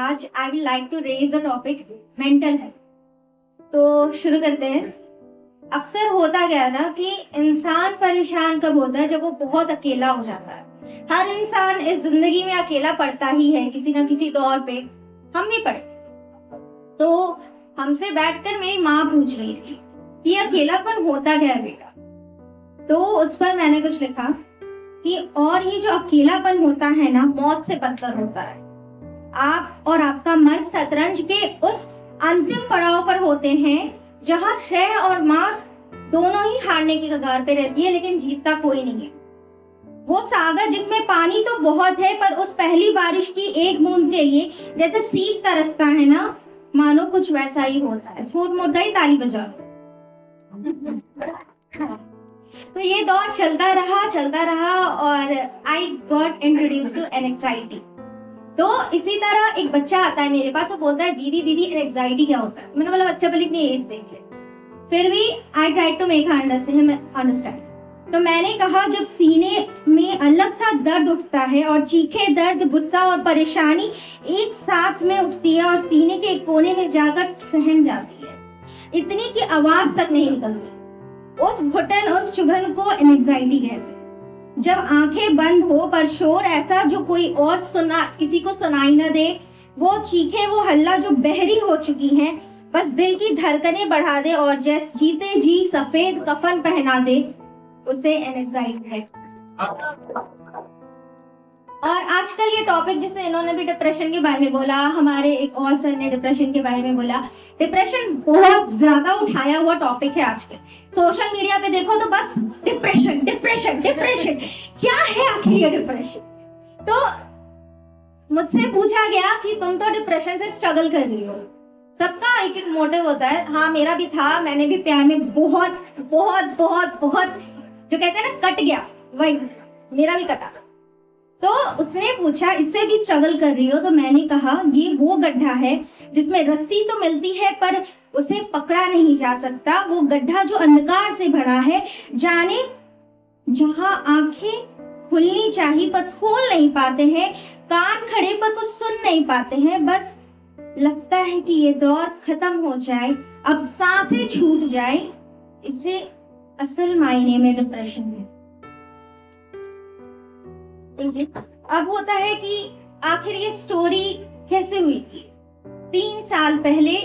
आज I will like to raise the topic mental health. तो शुरू करते हैं। अक्सर होता क्या है ना कि इंसान परेशान कब होता है, जब वो बहुत अकेला हो जाता है। हर इंसान इस जिंदगी में अकेला पड़ता ही है, किसी ना किसी तौर पे। हम भी पड़े। तो हमसे बैठकर मेरी माँ पूछ रही थी कि अकेलापन होता क्या है बेटा। तो उस पर मैंने कुछ लिखा कि और ये जो अकेलापन होता है ना, मौत से बदतर होता है। आप और आपका मन शतरंज के उस अंतिम पड़ाव पर होते हैं जहां शह और मां दोनों ही हारने की कगार पे रहती है, लेकिन जीतता कोई नहीं है। वो सागर जिसमें पानी तो बहुत है, पर उस पहली बारिश की एक बूंद के लिए जैसे सीप तरसता है ना, मानो कुछ वैसा ही होता है। फूट मुड़ गई, ताली बजा। तो ये दौर चलता रहा और I got introduce to anxiety. तो इसी तरह एक बच्चा आता है मेरे पास और बोलता है दीदी एंजाइटी क्या होता है। मैंने बोला बच्चा पहले अपनी एज देख ले। फिर भी I try to make understand. तो मैंने कहा जब सीने में अलग सा दर्द उठता है और चीखे दर्द, गुस्सा और परेशानी एक साथ में उठती है और सीने के एक कोने में जाकर सहम जाती है, इतनी की आवाज तक नहीं निकलती, उस घुटन, उस चुभन को एंजाइटी कहते हैं। जब आंखें बंद हो पर शोर ऐसा जो कोई और किसी को सुनाई न दे, वो चीखे, वो हल्ला जो बहरी हो चुकी है, बस दिल की धड़कनें बढ़ा दे और जैसे जीते जी सफेद कफन पहना दे, उसे एंजाइटी है। और आजकल ये टॉपिक, जिससे इन्होंने भी डिप्रेशन के बारे में बोला, हमारे एक और सर ने डिप्रेशन के बारे में बोला। डिप्रेशन बहुत ज्यादा उठाया हुआ टॉपिक है आजकल। सोशल मीडिया पे देखो तो बस डिप्रेशन डिप्रेशन डिप्रेशन। क्या है आखिर ये डिप्रेशन? तो मुझसे पूछा गया कि तुम तो डिप्रेशन से स्ट्रगल कर रही हो। सबका एक एक मोटिव होता है। हाँ, मेरा भी था। मैंने भी प्यार में बहुत बहुत बहुत बहुत, जो कहते हैं ना, कट गया, वही मेरा भी कटा। तो उसने पूछा इससे भी स्ट्रगल कर रही हो? तो मैंने कहा ये वो गड्ढा है जिसमें रस्सी तो मिलती है पर उसे पकड़ा नहीं जा सकता। वो गड्ढा जो अंधकार से भरा है, जाने जहां आंखें खुलनी चाहिए पर खोल नहीं पाते हैं, कान खड़े पर कुछ सुन नहीं पाते हैं। बस लगता है कि ये दौर खत्म हो जाए, अब सांसें छूट जाए। इसे असल मायने में डिप्रेशन है। अब होता है कि आखिर ये स्टोरी कैसे हुई थी। 3 साल पहले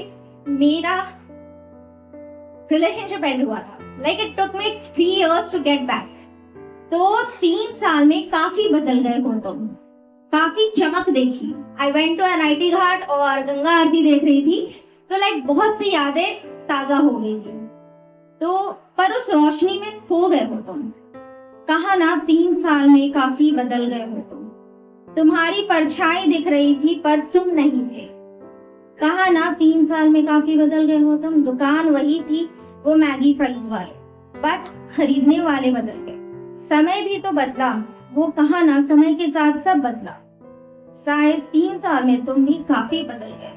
मेरा रिलेशनशिप एंड हुआ था। Like it took me 3 years to get back. तो 3 साल में काफी बदल गए हो तुम, काफी चमक देखी। आई वेंट टू NIT घाट और गंगा आरती देख रही थी, तो लाइक बहुत सी यादें ताजा हो गई थी। तो पर उस रोशनी में खो गए हो तुम। कहा ना 3 साल में काफी बदल गए हो तुम। तुम्हारी परछाई दिख रही थी पर तुम नहीं थे। कहा ना 3 साल में काफी बदल गए हो तुम। दुकान वही थी, वो मैगी फ्राइज वाले, बट खरीदने वाले बदल गए। समय भी तो बदला, वो कहा ना समय के साथ सब बदला। शायद 3 साल में तुम भी काफी बदल गए।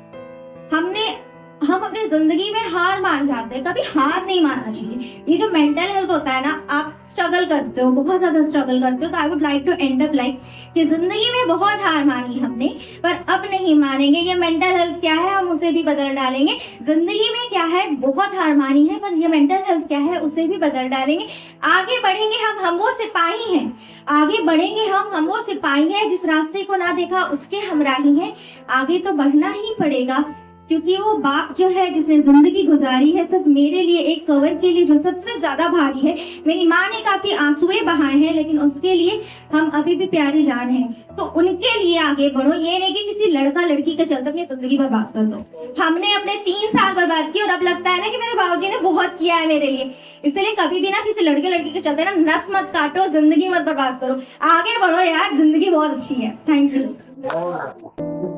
हम अपनी जिंदगी में हार मान जाते हैं। कभी हार नहीं मानना चाहिए। ये जो मेंटल हेल्थ होता है ना, आप स्ट्रगल करते हो, बहुत ज्यादा स्ट्रगल करते हो, तो I would like to end up like कि जिंदगी में बहुत हार मानी हमने, पर अब नहीं मानेंगे। ये मेंटल हेल्थ क्या है, हम उसे भी बदल डालेंगे। जिंदगी में क्या है, बहुत हार मानी है, पर ये मेंटल हेल्थ क्या है, उसे भी बदल डालेंगे। आगे बढ़ेंगे हम वो सिपाही हैं। आगे बढ़ेंगे हम वो सिपाही हैं। जिस रास्ते को ना देखा उसके हमराही हैं। आगे तो बढ़ना ही पड़ेगा, क्योंकि वो बाप जो है जिसने जिंदगी गुजारी है सिर्फ मेरे लिए, एक कवर के लिए जो सबसे ज्यादा भारी है। मेरी माँ ने काफी आंसुएं बहाए हैं, लेकिन उसके लिए हम अभी भी प्यारे जान हैं। तो उनके लिए आगे बढ़ो। ये नहीं कि किसी लड़का लड़की के चलते अपनी जिंदगी बर्बाद कर दो। हमने अपने 3 साल बर्बाद किए और अब लगता है ना कि मेरे बाबूजी ने बहुत किया है मेरे लिए। इसलिए कभी भी ना किसी लड़के लड़की के चलते ना नस मत काटो, जिंदगी मत बर्बाद करो। आगे बढ़ो यार, जिंदगी बहुत अच्छी है। Thank you.